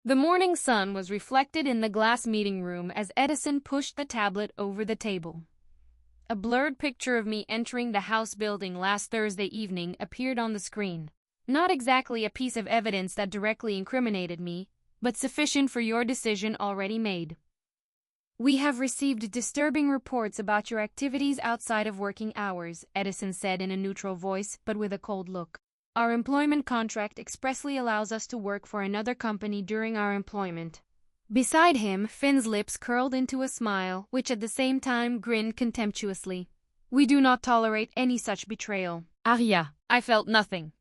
The morning sun was reflected in the glass meeting room as Edison pushed the tablet over the table. A blurred picture of me entering the house building last Thursday evening appeared on the screen. Not exactly a piece of evidence that directly incriminated me, but sufficient for your decision already made. We have received disturbing reports about your activities outside of working hours, Edison said in a neutral voice, but with a cold look. Our employment contract expressly allows us to work for another company during our employment. Beside him, Finn's lips curled into a smile, which at the same time grinned contemptuously. We do not tolerate any such betrayal. Aria, I felt nothing.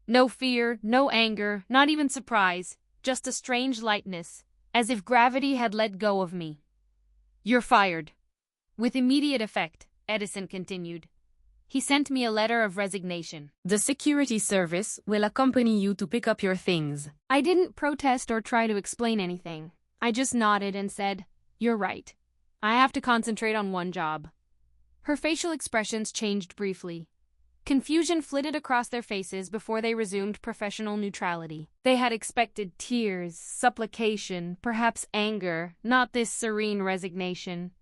No fear, no anger, not even surprise, just a strange lightness, as if gravity had let go of me. You're fired. With immediate effect, Edison continued. He sent me a letter of resignation. The security service will accompany you to pick up your things. I didn't protest or try to explain anything. I just nodded and said, You're right. I have to concentrate on one job. Her facial expressions changed briefly. Confusion flitted across their faces before they resumed professional neutrality. They had expected tears, supplication, perhaps anger, not this serene resignation.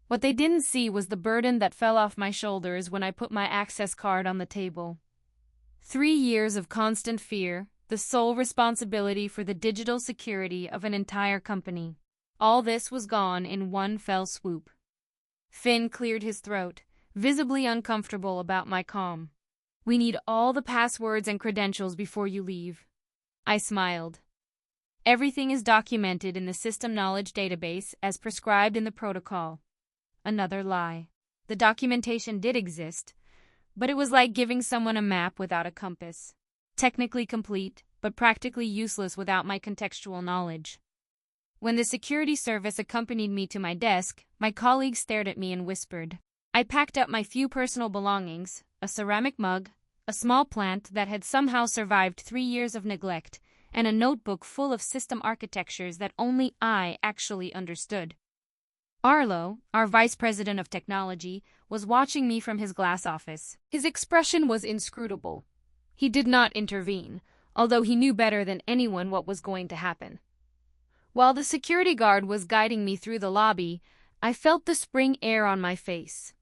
What they didn't see was the burden that fell off my shoulders when I put my access card on the table. 3 years of constant fear, the sole responsibility for the digital security of an entire company. All this was gone in one fell swoop. Finn cleared his throat, visibly uncomfortable about my calm. We need all the passwords and credentials before you leave. I smiled. Everything is documented in the System Knowledge Database as prescribed in the protocol. Another lie. The documentation did exist, but it was like giving someone a map without a compass. Technically complete, but practically useless without my contextual knowledge. When the security service accompanied me to my desk, my colleague stared at me and whispered. I packed up my few personal belongings, a ceramic mug, a small plant that had somehow survived 3 years of neglect, and a notebook full of system architectures that only I actually understood. Arlo, our vice president of technology, was watching me from his glass office. His expression was inscrutable. He did not intervene, although he knew better than anyone what was going to happen. While the security guard was guiding me through the lobby, I felt the spring air on my face.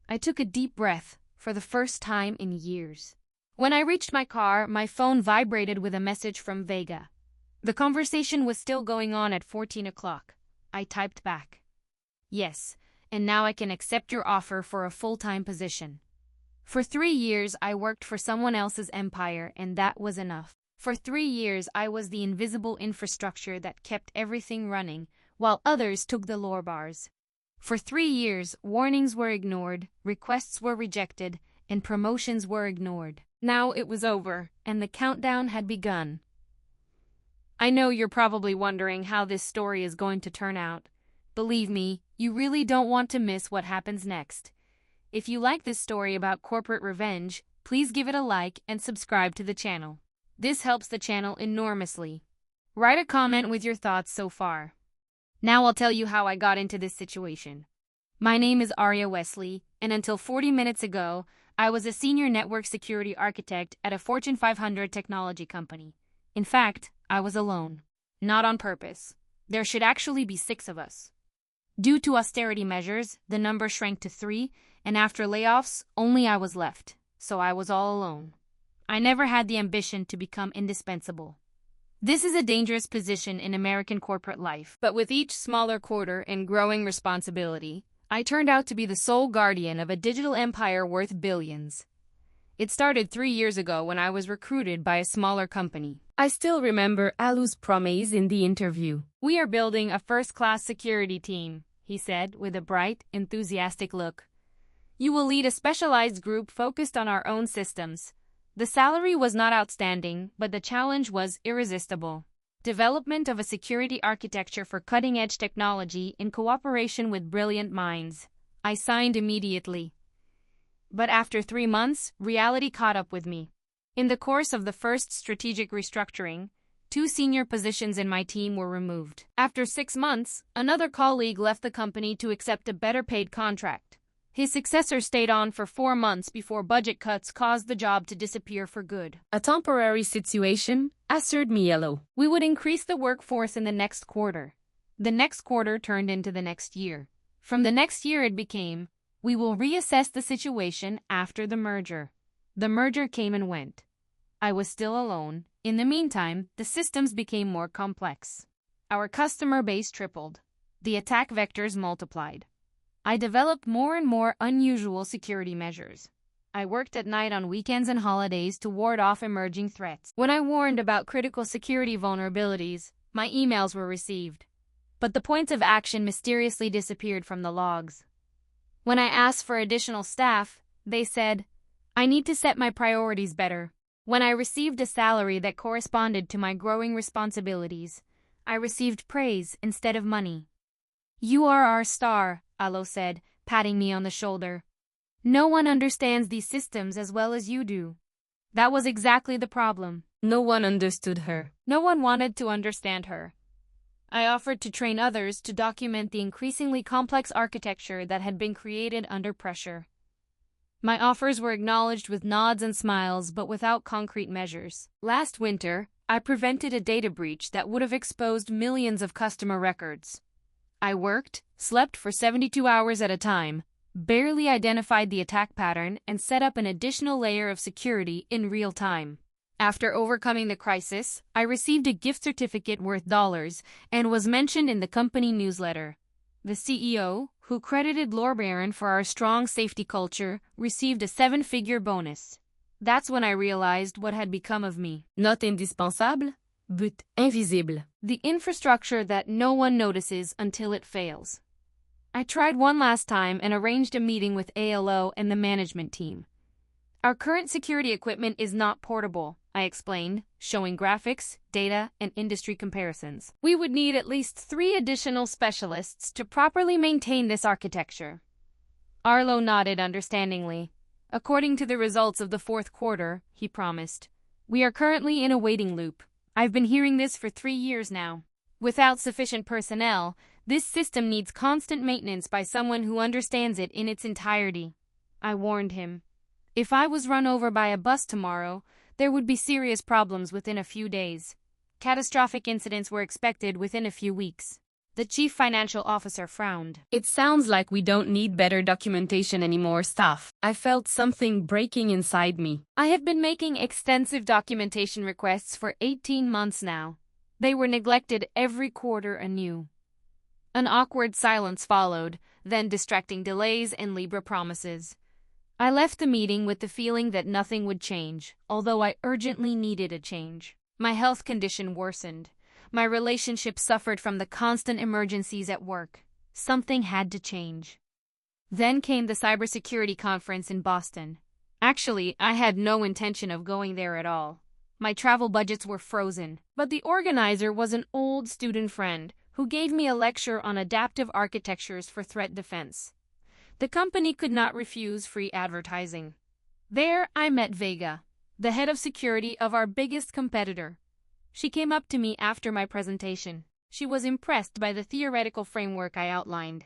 I took a deep breath, for the first time in years. When I reached my car, my phone vibrated with a message from Vega. The conversation was still going on at 14 o'clock. I typed back. Yes, and now I can accept your offer for a full-time position. For 3 years, I worked for someone else's empire, and that was enough. For 3 years, I was the invisible infrastructure that kept everything running, while others took the lower bars. For 3 years, warnings were ignored, requests were rejected, and promotions were ignored. Now it was over, and the countdown had begun. I know you're probably wondering how this story is going to turn out. Believe me, you really don't want to miss what happens next. If you like this story about corporate revenge, please give it a like and subscribe to the channel. This helps the channel enormously. Write a comment with your thoughts so far. Now I'll tell you how I got into this situation. My name is Aria Wesley, and until 40 minutes ago, I was a senior network security architect at a Fortune 500 technology company. In fact, I was alone. Not on purpose. There should actually be 6 of us. Due to austerity measures, the number shrank to 3, and after layoffs, only I was left, so I was all alone. I never had the ambition to become indispensable. This is a dangerous position in American corporate life, but with each smaller quarter and growing responsibility, I turned out to be the sole guardian of a digital empire worth billions. It started 3 years ago when I was recruited by a smaller company. I still remember Alu's promise in the interview. We are building a first-class security team, he said with a bright, enthusiastic look. You will lead a specialized group focused on our own systems. The salary was not outstanding, but the challenge was irresistible. Development of a security architecture for cutting-edge technology in cooperation with brilliant minds. I signed immediately. But after 3 months, reality caught up with me. In the course of the first strategic restructuring, 2 senior positions in my team were removed. After 6 months, another colleague left the company to accept a better-paid contract. His successor stayed on for 4 months before budget cuts caused the job to disappear for good. A temporary situation, assured me Yellow. We would increase the workforce in the next quarter. The next quarter turned into the next year. From the next year it became, we will reassess the situation after the merger. The merger came and went. I was still alone. In the meantime, the systems became more complex. Our customer base tripled. The attack vectors multiplied. I developed more and more unusual security measures. I worked at night on weekends and holidays to ward off emerging threats. When I warned about critical security vulnerabilities, my emails were received. But the points of action mysteriously disappeared from the logs. When I asked for additional staff, they said, I need to set my priorities better. When I received a salary that corresponded to my growing responsibilities, I received praise instead of money. You are our star, Alo said, patting me on the shoulder. No one understands these systems as well as you do. That was exactly the problem. No one understood her. No one wanted to understand her. I offered to train others to document the increasingly complex architecture that had been created under pressure. My offers were acknowledged with nods and smiles, but without concrete measures. Last winter, I prevented a data breach that would have exposed millions of customer records. I worked, slept for 72 hours at a time, barely identified the attack pattern, and set up an additional layer of security in real time. After overcoming the crisis, I received a gift certificate worth dollars and was mentioned in the company newsletter. The CEO, who credited Lorbeeren for our strong safety culture, received a 7-figure bonus. That's when I realized what had become of me. Not indispensable, but invisible. The infrastructure that no one notices until it fails. I tried one last time and arranged a meeting with ALO and the management team. Our current security equipment is not portable, I explained, showing graphics, data, and industry comparisons. We would need at least 3 additional specialists to properly maintain this architecture. Arlo nodded understandingly. According to the results of the 4th quarter, he promised. We are currently in a waiting loop. I've been hearing this for 3 years now. Without sufficient personnel, this system needs constant maintenance by someone who understands it in its entirety. I warned him. If I was run over by a bus tomorrow, there would be serious problems within a few days. Catastrophic incidents were expected within a few weeks. The chief financial officer frowned. It sounds like we don't need better documentation anymore, staff. I felt something breaking inside me. I have been making extensive documentation requests for 18 months now. They were neglected every quarter anew. An awkward silence followed, then distracting delays and Libra promises. I left the meeting with the feeling that nothing would change, although I urgently needed a change. My health condition worsened. My relationship suffered from the constant emergencies at work. Something had to change. Then came the cybersecurity conference in Boston. Actually, I had no intention of going there at all. My travel budgets were frozen, but the organizer was an old student friend who gave me a lecture on adaptive architectures for threat defense. The company could not refuse free advertising. There I met Vega, the head of security of our biggest competitor. She came up to me after my presentation. She was impressed by the theoretical framework I outlined.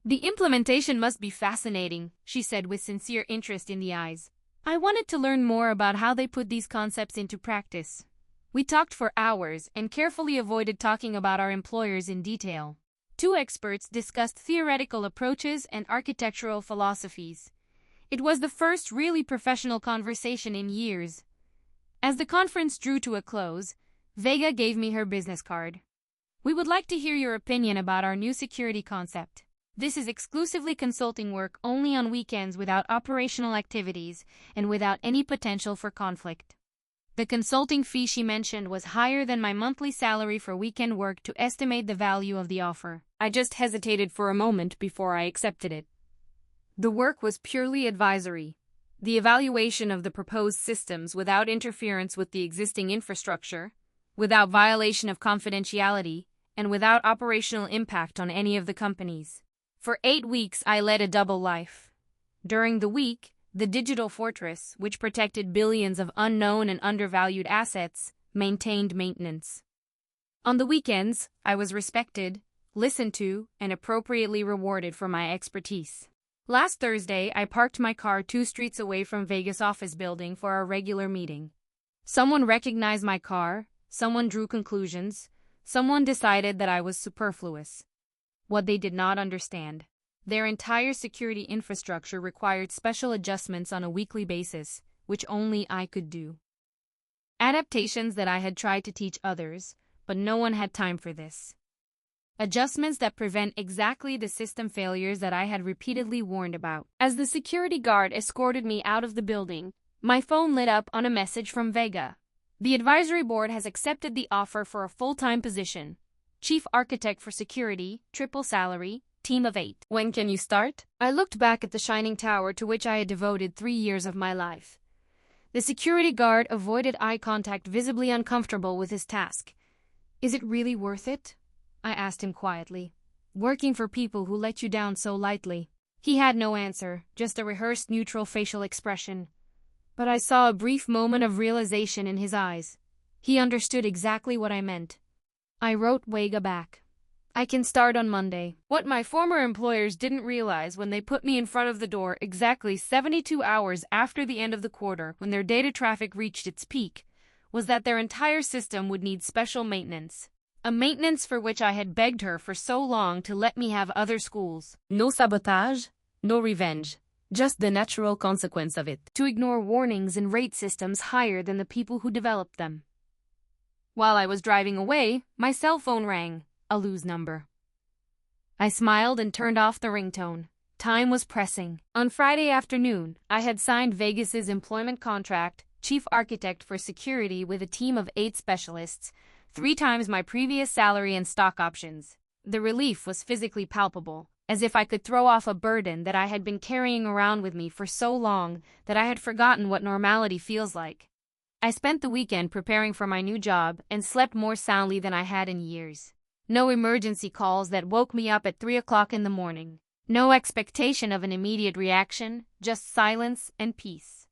The implementation must be fascinating, she said with sincere interest in the eyes. I wanted to learn more about how they put these concepts into practice. We talked for hours and carefully avoided talking about our employers in detail. 2 experts discussed theoretical approaches and architectural philosophies. It was the first really professional conversation in years. As the conference drew to a close, Vega gave me her business card. We would like to hear your opinion about our new security concept. This is exclusively consulting work only on weekends without operational activities and without any potential for conflict. The consulting fee she mentioned was higher than my monthly salary for weekend work to estimate the value of the offer. I just hesitated for a moment before I accepted it. The work was purely advisory. The evaluation of the proposed systems without interference with the existing infrastructure, without violation of confidentiality, and without operational impact on any of the companies. For 8 weeks, I led a double life. During the week, the digital fortress, which protected billions of unknown and undervalued assets, maintained maintenance. On the weekends, I was respected, listened to, and appropriately rewarded for my expertise. Last Thursday, I parked my car 2 streets away from Vegas office building for our regular meeting. Someone recognized my car, someone drew conclusions, someone decided that I was superfluous. What they did not understand. Their entire security infrastructure required special adjustments on a weekly basis, which only I could do. Adaptations that I had tried to teach others, but no one had time for this. Adjustments that prevent exactly the system failures that I had repeatedly warned about. As the security guard escorted me out of the building, my phone lit up on a message from Vega. The advisory board has accepted the offer for a full-time position. Chief Architect for Security, triple salary, team of 8. When can you start? I looked back at the shining tower to which I had devoted 3 years of my life. The security guard avoided eye contact, visibly uncomfortable with his task. Is it really worth it? I asked him quietly. Working for people who let you down so lightly. He had no answer, just a rehearsed neutral facial expression. But I saw a brief moment of realization in his eyes. He understood exactly what I meant. I wrote Vega back. I can start on Monday. What my former employers didn't realize when they put me in front of the door exactly 72 hours after the end of the quarter, when their data traffic reached its peak, was that their entire system would need special maintenance. A maintenance for which I had begged her for so long to let me have other schools. No sabotage, no revenge. Just the natural consequence of it. To ignore warnings and rate systems higher than the people who developed them. While I was driving away, my cell phone rang, a lose number. I smiled and turned off the ringtone. Time was pressing. On Friday afternoon, I had signed Vegas's employment contract, chief architect for security with a team of 8 specialists, 3 times my previous salary and stock options. The relief was physically palpable, as if I could throw off a burden that I had been carrying around with me for so long that I had forgotten what normality feels like. I spent the weekend preparing for my new job and slept more soundly than I had in years. No emergency calls that woke me up at 3 o'clock in the morning. No expectation of an immediate reaction, just silence and peace.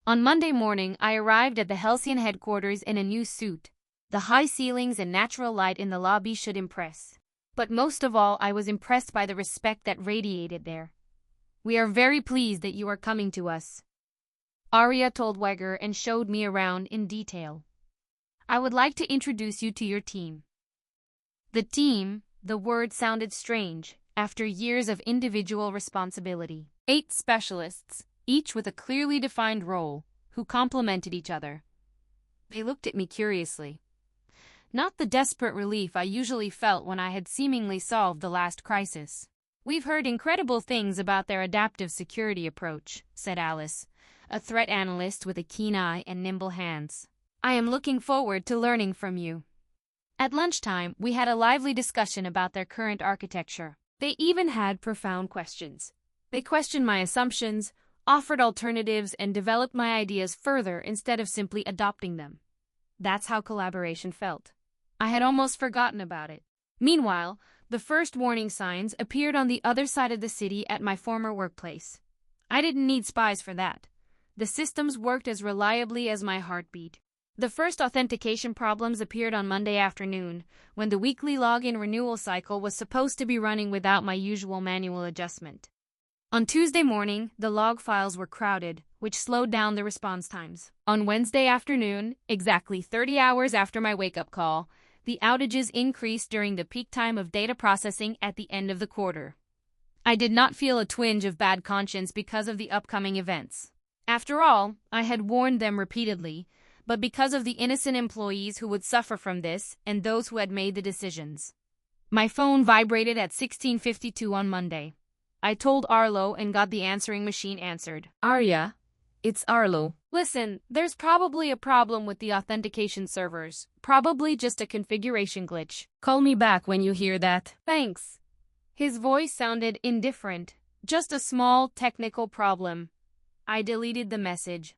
On Monday morning, I arrived at the Halcyon headquarters in a new suit. The high ceilings and natural light in the lobby should impress. But most of all, I was impressed by the respect that radiated there. We are very pleased that you are coming to us. Aria told Weger and showed me around in detail. I would like to introduce you to your team. The team, the word sounded strange, after years of individual responsibility. 8 specialists, each with a clearly defined role, who complemented each other. They looked at me curiously. Not the desperate relief I usually felt when I had seemingly solved the last crisis. We've heard incredible things about their adaptive security approach, said Alice, a threat analyst with a keen eye and nimble hands. I am looking forward to learning from you. At lunchtime, we had a lively discussion about their current architecture. They even had profound questions. They questioned my assumptions, offered alternatives, and developed my ideas further instead of simply adopting them. That's how collaboration felt. I had almost forgotten about it. Meanwhile, the first warning signs appeared on the other side of the city at my former workplace. I didn't need spies for that. The systems worked as reliably as my heartbeat. The first authentication problems appeared on Monday afternoon, when the weekly login renewal cycle was supposed to be running without my usual manual adjustment. On Tuesday morning, the log files were crowded, which slowed down the response times. On Wednesday afternoon, exactly 30 hours after my wake-up call, the outages increased during the peak time of data processing at the end of the quarter. I did not feel a twinge of bad conscience because of the upcoming events. After all, I had warned them repeatedly, but because of the innocent employees who would suffer from this and those who had made the decisions. My phone vibrated at 16:52 on Monday. I told Arlo and got the answering machine answered. Aria, it's Arlo. Listen, there's probably a problem with the authentication servers. Probably just a configuration glitch. Call me back when you hear that. Thanks. His voice sounded indifferent. Just a small technical problem. I deleted the message.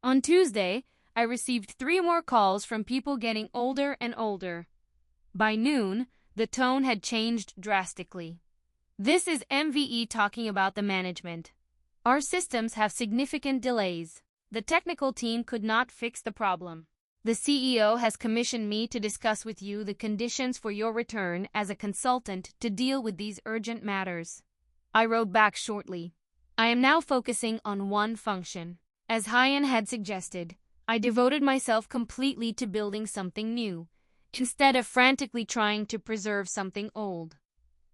On Tuesday, I received 3 more calls from people getting older and older. By noon, the tone had changed drastically. This is MVE talking about the management. Our systems have significant delays. The technical team could not fix the problem. The CEO has commissioned me to discuss with you the conditions for your return as a consultant to deal with these urgent matters. I wrote back shortly. I am now focusing on one function. As Hyan had suggested, I devoted myself completely to building something new, instead of frantically trying to preserve something old.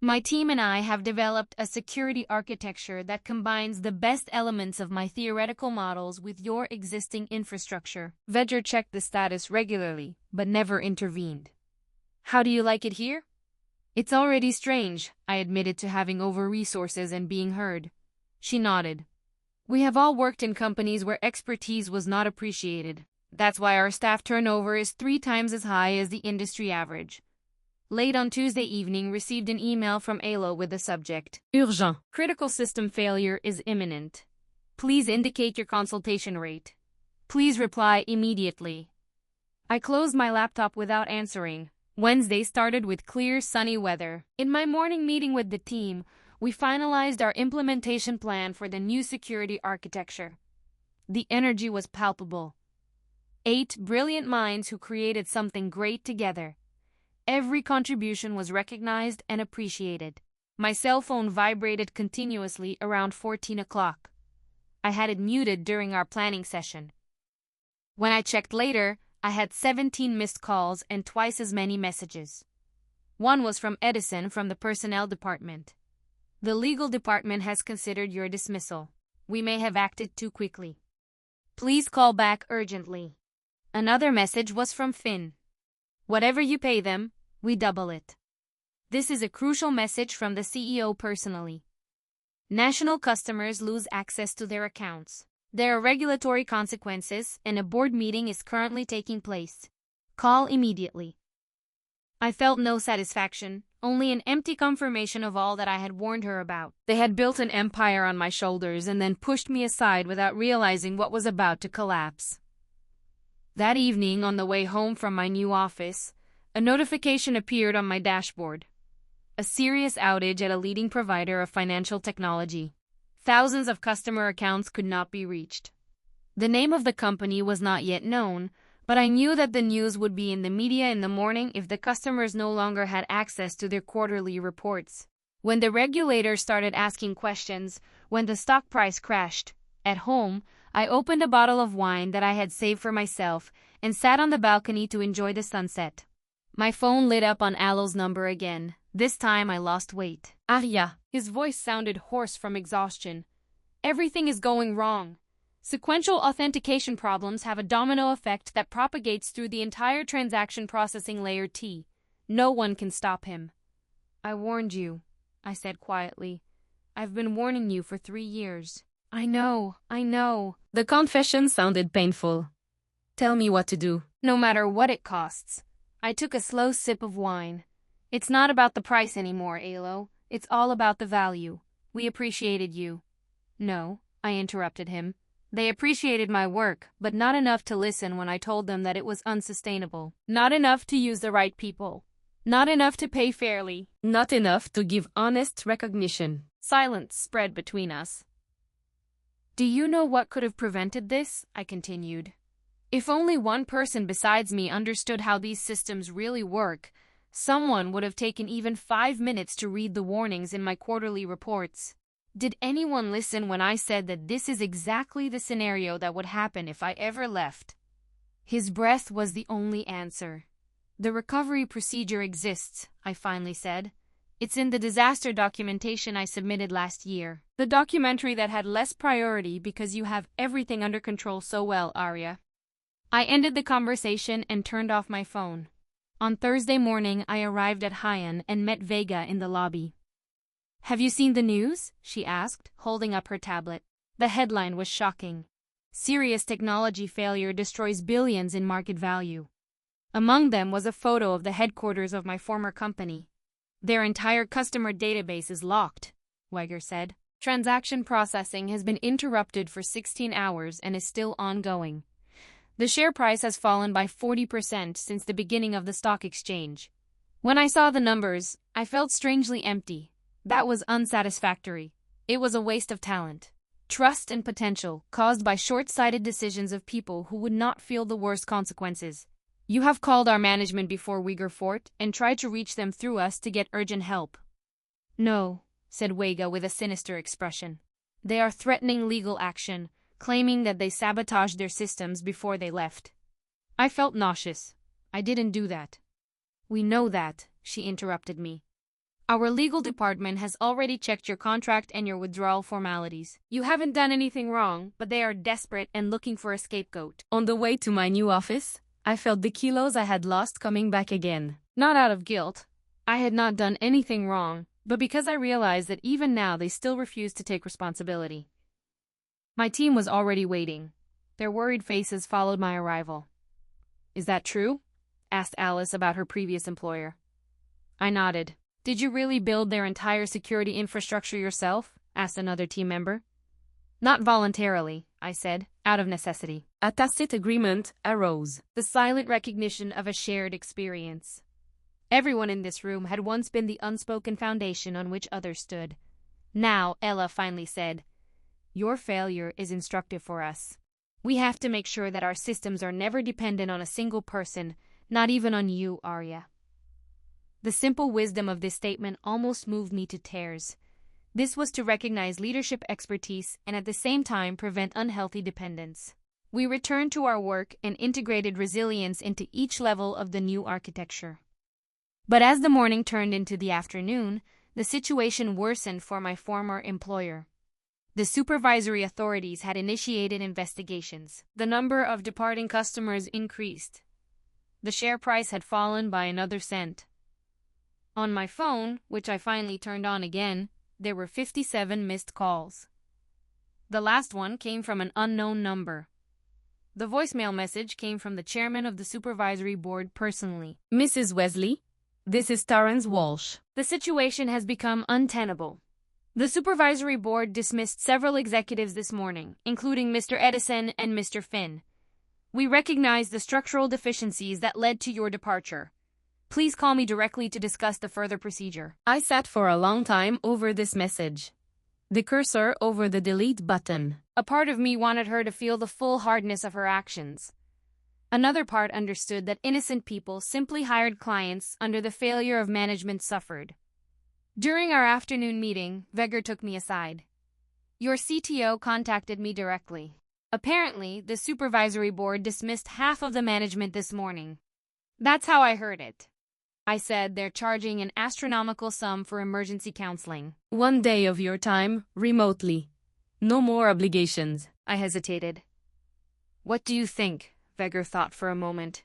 My team and I have developed a security architecture that combines the best elements of my theoretical models with your existing infrastructure. Vedger checked the status regularly, but never intervened. How do you like it here? It's already strange, I admitted to having over-resources and being heard. She nodded. We have all worked in companies where expertise was not appreciated. That's why our staff turnover is 3 times as high as the industry average. Late on Tuesday evening, received an email from ALO with the subject, Urgent. Critical system failure is imminent. Please indicate your consultation rate. Please reply immediately. I closed my laptop without answering. Wednesday started with clear, sunny weather. In my morning meeting with the team, we finalized our implementation plan for the new security architecture. The energy was palpable. 8 brilliant minds who created something great together. Every contribution was recognized and appreciated. My cell phone vibrated continuously around 14 o'clock. I had it muted during our planning session. When I checked later, I had 17 missed calls and twice as many messages. One was from Edison from the personnel department. The legal department has considered your dismissal. We may have acted too quickly. Please call back urgently. Another message was from Finn. Whatever you pay them, we double it. This is a crucial message from the CEO personally. National customers lose access to their accounts. There are regulatory consequences, and a board meeting is currently taking place. Call immediately. I felt no satisfaction, only an empty confirmation of all that I had warned her about. They had built an empire on my shoulders and then pushed me aside without realizing what was about to collapse. That evening, on the way home from my new office, a notification appeared on my dashboard. A serious outage at a leading provider of financial technology. Thousands of customer accounts could not be reached. The name of the company was not yet known, but I knew that the news would be in the media in the morning if the customers no longer had access to their quarterly reports. When the regulator started asking questions, when the stock price crashed, at home, I opened a bottle of wine that I had saved for myself and sat on the balcony to enjoy the sunset. My phone lit up on Alo's number again. This time I lost weight. Aria. His voice sounded hoarse from exhaustion. Everything is going wrong. Sequential authentication problems have a domino effect that propagates through the entire transaction processing layer T. No one can stop him. I warned you, I said quietly. I've been warning you for 3 years. I know. The confession sounded painful. Tell me what to do. No matter what it costs. I took a slow sip of wine. It's not about the price anymore, Alo. It's all about the value. We appreciated you. No, I interrupted him. They appreciated my work, but not enough to listen when I told them that it was unsustainable. Not enough to use the right people. Not enough to pay fairly. Not enough to give honest recognition. Silence spread between us. Do you know what could have prevented this? I continued. If only one person besides me understood how these systems really work, someone would have taken even 5 minutes to read the warnings in my quarterly reports. Did anyone listen when I said that this is exactly the scenario that would happen if I ever left? His breath was the only answer. The recovery procedure exists, I finally said. It's in the disaster documentation I submitted last year. The documentary that had less priority because you have everything under control so well, Aria. I ended the conversation and turned off my phone. On Thursday morning, I arrived at Hyan and met Vega in the lobby. Have you seen the news? She asked, holding up her tablet. The headline was shocking. Serious technology failure destroys billions in market value. Among them was a photo of the headquarters of my former company. Their entire customer database is locked, Weger said. Transaction processing has been interrupted for 16 hours and is still ongoing. The share price has fallen by 40% since the beginning of the stock exchange. When I saw the numbers, I felt strangely empty. That was unsatisfactory. It was a waste of talent, trust and potential caused by short-sighted decisions of people who would not feel the worst consequences. You have called our management before Uyghur Fort and tried to reach them through us to get urgent help. No, said Wega with a sinister expression. They are threatening legal action, claiming that they sabotaged their systems before they left. I felt nauseous. I didn't do that. We know that, she interrupted me. Our legal department has already checked your contract and your withdrawal formalities. You haven't done anything wrong, but they are desperate and looking for a scapegoat. On the way to my new office, I felt the kilos I had lost coming back again. Not out of guilt. I had not done anything wrong, but because I realized that even now they still refused to take responsibility. My team was already waiting. Their worried faces followed my arrival. Is that true? Asked Alice about her previous employer. I nodded. Did you really build their entire security infrastructure yourself? Asked another team member. Not voluntarily, I said, out of necessity. A tacit agreement arose. The silent recognition of a shared experience. Everyone in this room had once been the unspoken foundation on which others stood. Now, Ella finally said, your failure is instructive for us. We have to make sure that our systems are never dependent on a single person, not even on you, Aria. The simple wisdom of this statement almost moved me to tears. This was to recognize leadership expertise and at the same time prevent unhealthy dependence. We returned to our work and integrated resilience into each level of the new architecture. But as the morning turned into the afternoon, the situation worsened for my former employer. The supervisory authorities had initiated investigations. The number of departing customers increased. The share price had fallen by another cent. On my phone, which I finally turned on again, there were 57 missed calls. The last one came from an unknown number. The voicemail message came from the chairman of the supervisory board personally. Mrs. Wesley, this is Terence Walsh. The situation has become untenable. The supervisory board dismissed several executives this morning, including Mr. Edison and Mr. Finn. We recognize the structural deficiencies that led to your departure. Please call me directly to discuss the further procedure. I sat for a long time over this message. The cursor over the delete button. A part of me wanted her to feel the full hardness of her actions. Another part understood that innocent people simply hired clients under the failure of management suffered. During our afternoon meeting, Veger took me aside. Your CTO contacted me directly. Apparently, the supervisory board dismissed half of the management this morning. That's how I heard it. I said they're charging an astronomical sum for emergency counseling. 1 day of your time, remotely. No more obligations. I hesitated. What do you think? Veger thought for a moment.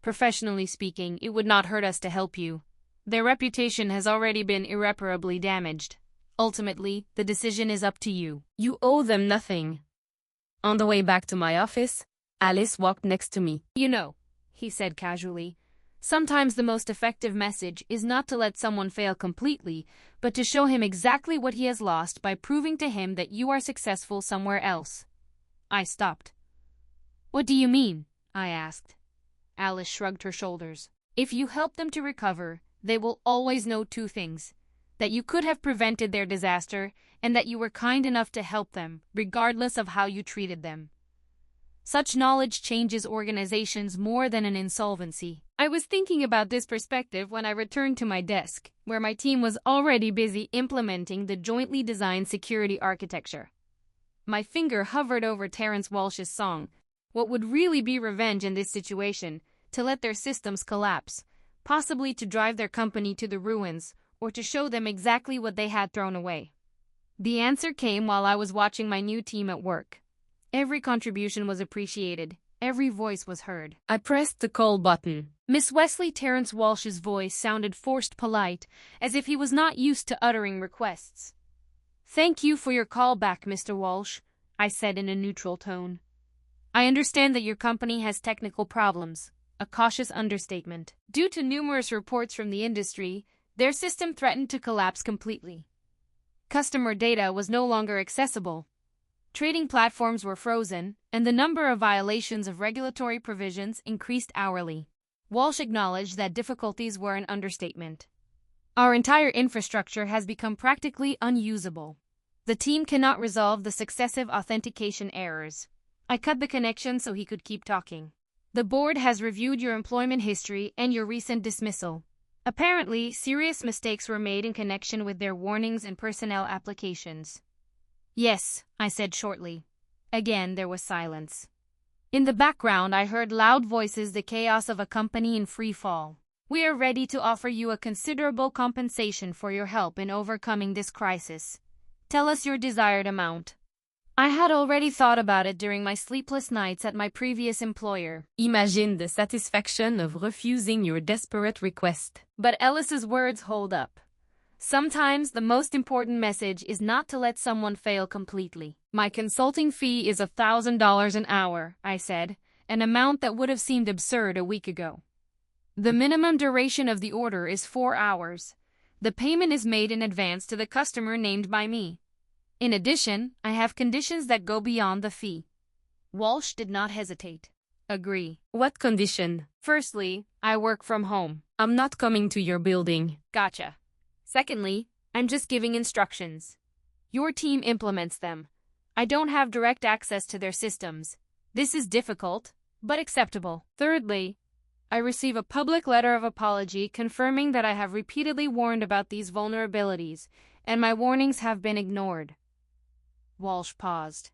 Professionally speaking, it would not hurt us to help you. Their reputation has already been irreparably damaged. Ultimately, the decision is up to you. You owe them nothing. On the way back to my office, Alice walked next to me. You know, he said casually, sometimes the most effective message is not to let someone fail completely, but to show him exactly what he has lost by proving to him that you are successful somewhere else. I stopped. What do you mean? I asked. Alice shrugged her shoulders. If you help them to recover, they will always know 2 things. That you could have prevented their disaster, and that you were kind enough to help them, regardless of how you treated them. Such knowledge changes organizations more than an insolvency. I was thinking about this perspective when I returned to my desk, where my team was already busy implementing the jointly designed security architecture. My finger hovered over Terence Walsh's song. What would really be revenge in this situation? To let their systems collapse, possibly to drive their company to the ruins, or to show them exactly what they had thrown away. The answer came while I was watching my new team at work. Every contribution was appreciated. Every voice was heard. I pressed the call button. Miss Wesley. Terence Walsh's voice sounded forced polite, as if he was not used to uttering requests. Thank you for your call back, Mr. Walsh, I said in a neutral tone. I understand that your company has technical problems, a cautious understatement. Due to numerous reports from the industry, their system threatened to collapse completely. Customer data was no longer accessible. Trading platforms were frozen, and the number of violations of regulatory provisions increased hourly. Walsh acknowledged that difficulties were an understatement. Our entire infrastructure has become practically unusable. The team cannot resolve the successive authentication errors. I cut the connection so he could keep talking. The board has reviewed your employment history and your recent dismissal. Apparently, serious mistakes were made in connection with their warnings and personnel applications. Yes, I said shortly. Again, there was silence. In the background, I heard loud voices, the chaos of a company in free fall. We are ready to offer you a considerable compensation for your help in overcoming this crisis. Tell us your desired amount. I had already thought about it during my sleepless nights at my previous employer. Imagine the satisfaction of refusing your desperate request. But Ellis's words hold up. Sometimes the most important message is not to let someone fail completely. My consulting fee is $1,000 an hour, I said, an amount that would have seemed absurd a week ago. The minimum duration of the order is 4 hours. The payment is made in advance to the customer named by me. In addition, I have conditions that go beyond the fee. Walsh did not hesitate. Agree. What condition? Firstly, I work from home. I'm not coming to your building. Gotcha. Secondly, I'm just giving instructions. Your team implements them. I don't have direct access to their systems. This is difficult, but acceptable. Thirdly, I receive a public letter of apology confirming that I have repeatedly warned about these vulnerabilities, and my warnings have been ignored. Walsh paused.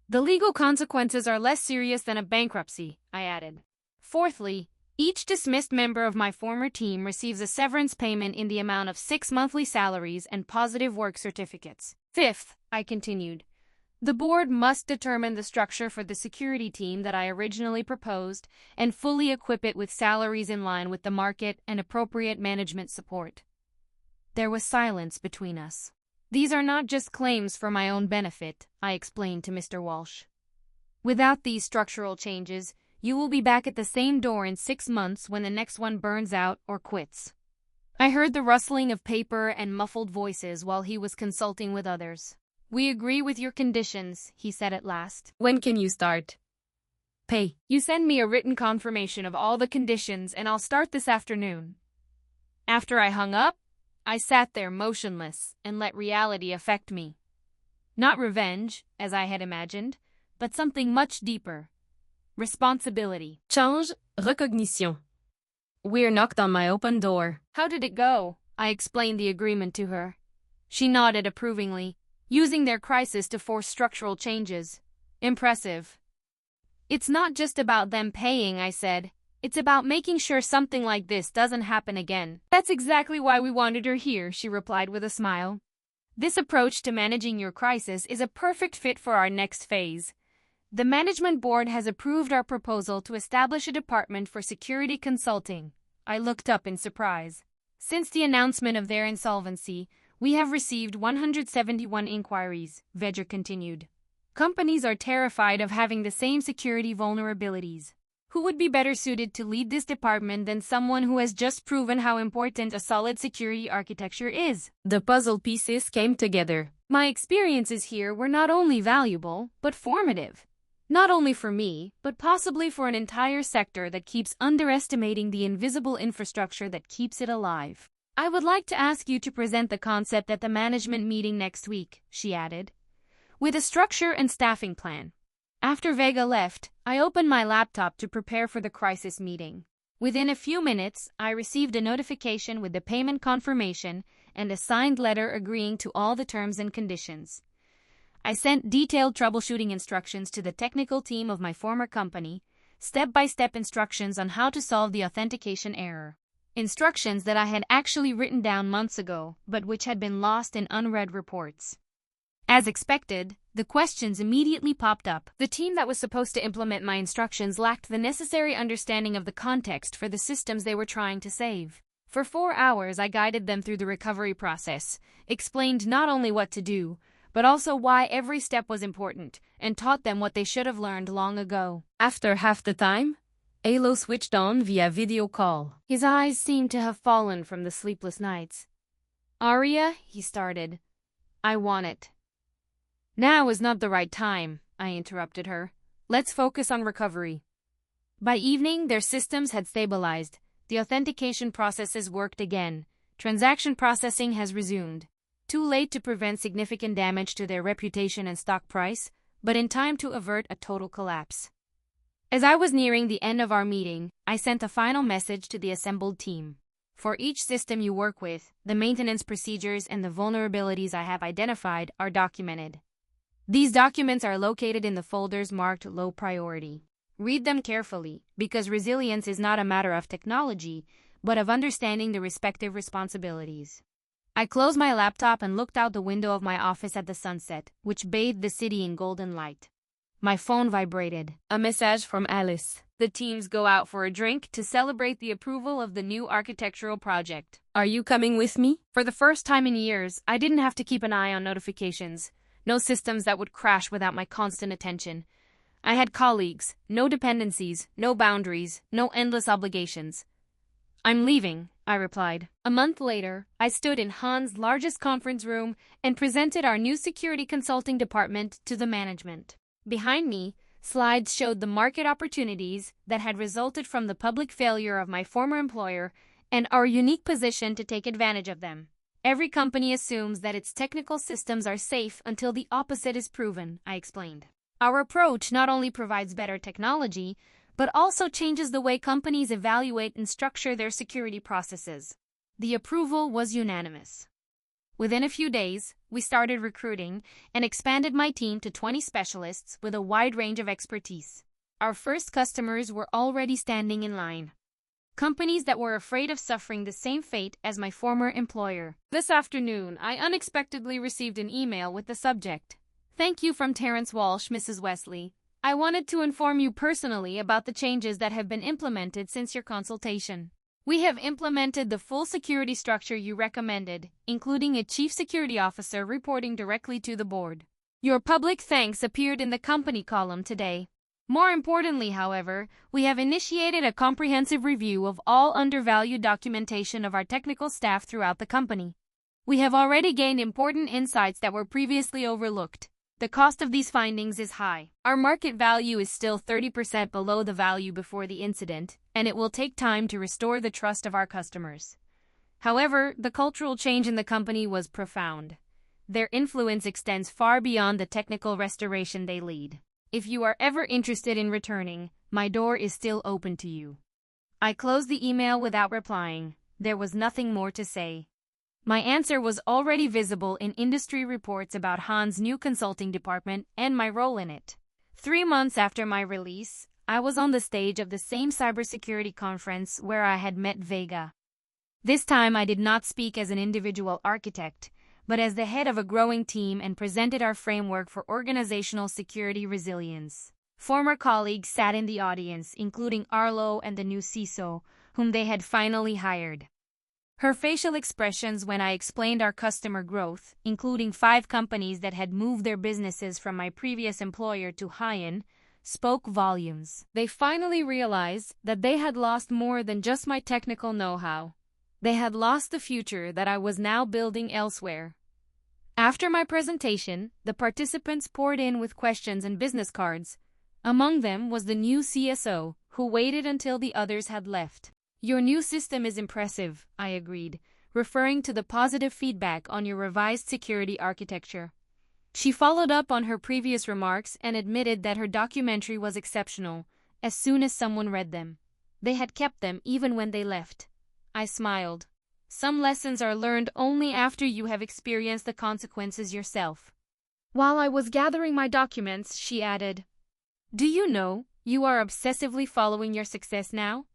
The legal consequences are less serious than a bankruptcy, I added. Fourthly, each dismissed member of my former team receives a severance payment in the amount of 6 monthly salaries and positive work certificates. Fifth, I continued, the board must determine the structure for the security team that I originally proposed and fully equip it with salaries in line with the market and appropriate management support. There was silence between us. These are not just claims for my own benefit, I explained to Mr. Walsh. Without these structural changes, you will be back at the same door in 6 months when the next one burns out or quits. I heard the rustling of paper and muffled voices while he was consulting with others. We agree with your conditions, he said at last. When can you start? Pay. You send me a written confirmation of all the conditions and I'll start this afternoon. After I hung up, I sat there motionless and let reality affect me. Not revenge, as I had imagined, but something much deeper. Responsibility. Change, recognition. We're knocked on my open door. How did it go? I explained the agreement to her. She nodded approvingly, using their crisis to force structural changes. Impressive. It's not just about them paying, I said. It's about making sure something like this doesn't happen again. That's exactly why we wanted her here, she replied with a smile. This approach to managing your crisis is a perfect fit for our next phase. The management board has approved our proposal to establish a department for security consulting. I looked up in surprise. Since the announcement of their insolvency, we have received 171 inquiries, Vedger continued. Companies are terrified of having the same security vulnerabilities. Who would be better suited to lead this department than someone who has just proven how important a solid security architecture is? The puzzle pieces came together. My experiences here were not only valuable, but formative. Not only for me, but possibly for an entire sector that keeps underestimating the invisible infrastructure that keeps it alive. I would like to ask you to present the concept at the management meeting next week, she added, with a structure and staffing plan. After Vega left, I opened my laptop to prepare for the crisis meeting. Within a few minutes, I received a notification with the payment confirmation and a signed letter agreeing to all the terms and conditions. I sent detailed troubleshooting instructions to the technical team of my former company, step-by-step instructions on how to solve the authentication error. Instructions that I had actually written down months ago, but which had been lost in unread reports. As expected, the questions immediately popped up. The team that was supposed to implement my instructions lacked the necessary understanding of the context for the systems they were trying to save. For 4 hours, I guided them through the recovery process, explained not only what to do, but also why every step was important, and taught them what they should have learned long ago. After half the time, Alo switched on via video call. His eyes seemed to have fallen from the sleepless nights. Aria, he started. I want it. Now is not the right time, I interrupted her. Let's focus on recovery. By evening, their systems had stabilized. The authentication processes worked again. Transaction processing has resumed. Too late to prevent significant damage to their reputation and stock price, but in time to avert a total collapse. As I was nearing the end of our meeting, I sent a final message to the assembled team. For each system you work with, the maintenance procedures and the vulnerabilities I have identified are documented. These documents are located in the folders marked low priority. Read them carefully, because resilience is not a matter of technology, but of understanding the respective responsibilities. I closed my laptop and looked out the window of my office at the sunset, which bathed the city in golden light. My phone vibrated. A message from Alice. The teams go out for a drink to celebrate the approval of the new architectural project. Are you coming with me? For the first time in years, I didn't have to keep an eye on notifications. No systems that would crash without my constant attention. I had colleagues, no dependencies, no boundaries, no endless obligations. I'm leaving, I replied. A month later, I stood in Han's largest conference room and presented our new security consulting department to the management. Behind me, slides showed the market opportunities that had resulted from the public failure of my former employer and our unique position to take advantage of them. Every company assumes that its technical systems are safe until the opposite is proven, I explained. Our approach not only provides better technology, but also changes the way companies evaluate and structure their security processes. The approval was unanimous. Within a few days, we started recruiting and expanded my team to 20 specialists with a wide range of expertise. Our first customers were already standing in line. Companies that were afraid of suffering the same fate as my former employer. This afternoon, I unexpectedly received an email with the subject, "Thank you from Terrence Walsh, Mrs. Wesley. I wanted to inform you personally about the changes that have been implemented since your consultation. We have implemented the full security structure you recommended, including a chief security officer reporting directly to the board. Your public thanks appeared in the company column today. More importantly, however, we have initiated a comprehensive review of all undervalued documentation of our technical staff throughout the company. We have already gained important insights that were previously overlooked. The cost of these findings is high. Our market value is still 30% below the value before the incident, and it will take time to restore the trust of our customers. However, the cultural change in the company was profound. Their influence extends far beyond the technical restoration they lead. If you are ever interested in returning, my door is still open to you." I closed the email without replying. There was nothing more to say. My answer was already visible in industry reports about Han's new consulting department and my role in it. 3 months after my release, I was on the stage of the same cybersecurity conference where I had met Vega. This time I did not speak as an individual architect, but as the head of a growing team and presented our framework for organizational security resilience. Former colleagues sat in the audience, including Arlo and the new CISO, whom they had finally hired. Her facial expressions when I explained our customer growth, including 5 companies that had moved their businesses from my previous employer to Hyan, spoke volumes. They finally realized that they had lost more than just my technical know-how. They had lost the future that I was now building elsewhere. After my presentation, the participants poured in with questions and business cards. Among them was the new CSO, who waited until the others had left. "Your new system is impressive," I agreed, referring to the positive feedback on your revised security architecture. She followed up on her previous remarks and admitted that her documentary was exceptional as soon as someone read them. They had kept them even when they left. I smiled. Some lessons are learned only after you have experienced the consequences yourself. While I was gathering my documents, she added, "Do you know, you are obsessively following your success now?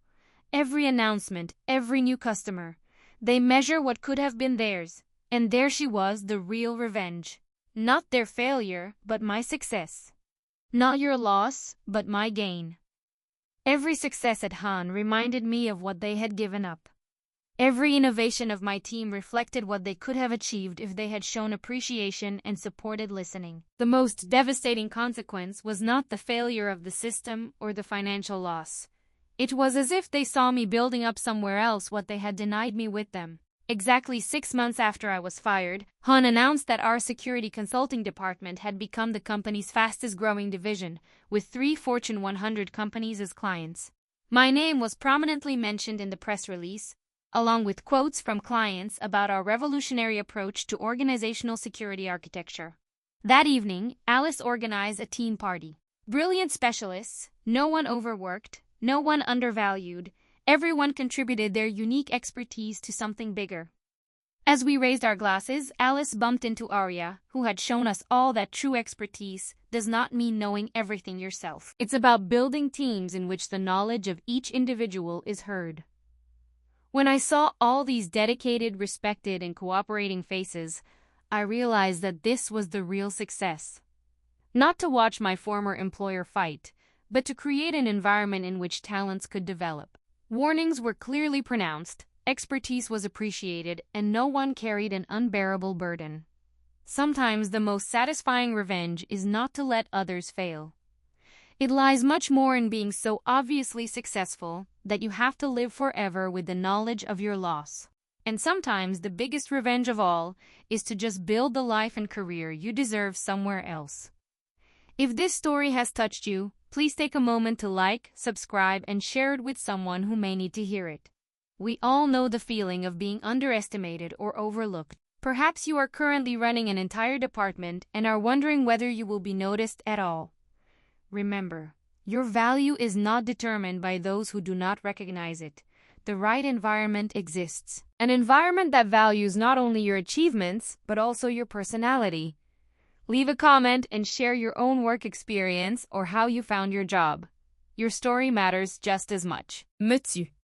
Every announcement, every new customer, they measure what could have been theirs, and there she was, the real revenge. Not their failure, but my success. Not your loss, but my gain." Every success at Han reminded me of what they had given up. Every innovation of my team reflected what they could have achieved if they had shown appreciation and supported listening. The most devastating consequence was not the failure of the system or the financial loss. It was as if they saw me building up somewhere else what they had denied me with them. Exactly 6 months after I was fired, Han announced that our security consulting department had become the company's fastest-growing division, with 3 Fortune 100 companies as clients. My name was prominently mentioned in the press release, along with quotes from clients about our revolutionary approach to organizational security architecture. That evening, Alice organized a team party. Brilliant specialists, no one overworked, no one undervalued, Everyone contributed their unique expertise to something bigger. As we raised our glasses, Alice bumped into Aria, who had shown us all that true expertise does not mean knowing everything yourself. It's about building teams in which the knowledge of each individual is heard. When I saw all these dedicated, respected, and cooperating faces, I realized that this was the real success. Not to watch my former employer fight, but to create an environment in which talents could develop. Warnings were clearly pronounced, expertise was appreciated, and no one carried an unbearable burden. Sometimes the most satisfying revenge is not to let others fail. It lies much more in being so obviously successful that you have to live forever with the knowledge of your loss. And sometimes the biggest revenge of all is to just build the life and career you deserve somewhere else. If this story has touched you, please take a moment to like, subscribe, and share it with someone who may need to hear it. We all know the feeling of being underestimated or overlooked. Perhaps you are currently running an entire department and are wondering whether you will be noticed at all. Remember, your value is not determined by those who do not recognize it. The right environment exists. An environment that values not only your achievements, but also your personality. Leave a comment and share your own work experience or how you found your job. Your story matters just as much. Me tue.